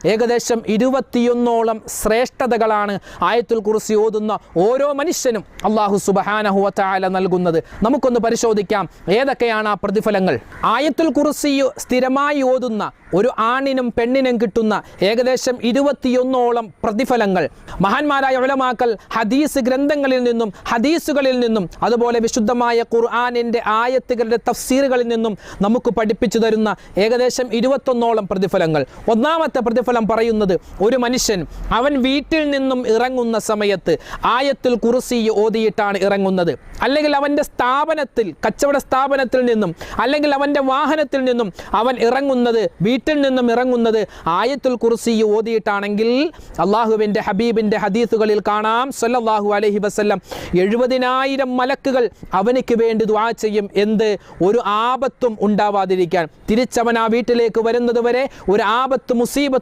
ഏകദേശം 21ഓളം ശ്രേഷ്ഠതകളാണ് ആയത്തുൽ കുർസി ഓതുന്ന ഓരോ മനുഷ്യനും അല്ലാഹു സുബ്ഹാനഹു വ തആല നൽകുന്നത്. നമുക്കൊന്ന് പരിശോധിക്കാം ഏതൊക്കെയാണ് ആ പ്രതിഫലങ്ങൾ. ആയത്തുൽ കുർസി സ്ഥിരമായി ഓതുന്ന ഒരു ആണിനും പെണ്ണിനും കിട്ടുന്ന ഏകദേശം 21ഓളം പ്രതിഫലങ്ങൾ മഹാന്മാരായ ഉലമാക്കൾ ഹദീസ് ഗ്രന്ഥങ്ങളിൽ നിന്നും ഹദീസുകളിൽ നിന്നും അതുപോലെ വിശുദ്ധമായ ഖുർആനിൻ്റെ ആയത്തുകളുടെ തഫ്സീറുകളിൽ നിന്നും നമുക്ക് പഠിപ്പിച്ചു തരുന്ന ഏകദേശം 21ഓളം പ്രതിഫലങ്ങൾ. ഒന്നാമത്തെ പ്രതിഫലം പറയുന്നത്, ഒരു മനുഷ്യൻ അവൻ വീട്ടിൽ നിന്നും ഇറങ്ങുന്ന സമയത്ത് ആയത്തുൽ കുർസി ഓതിയിട്ടാണ് ഇറങ്ങുന്നത്, അല്ലെങ്കിൽ അവൻ്റെ സ്ഥാപനത്തിൽ കച്ചവട സ്ഥാപനത്തിൽ നിന്നും അല്ലെങ്കിൽ അവൻ്റെ വാഹനത്തിൽ നിന്നും അവൻ ഇറങ്ങുന്നത് വീട്ടിൽ നിന്നും ഇറങ്ങുന്നത് ആയത്തുൽ കുർസി ഓതിയിട്ടാണെങ്കിൽ അള്ളാഹുവിൻ്റെ ഹബീബിൻ്റെ ഹദീസുകളിൽ കാണാം സല്ലല്ലാഹു അലൈഹി വസല്ലം 70,000 മലക്കുകൾ അവനിക്ക് വേണ്ടി ദുആ ചെയ്യും. എന്ത്? ഒരു ആപത്തും ഉണ്ടാവാതിരിക്കാൻ. തിരിച്ചവൻ ആ വീട്ടിലേക്ക് വരുന്നത് വരെ ഒരു ആപത്ത് മുസീബത്ത്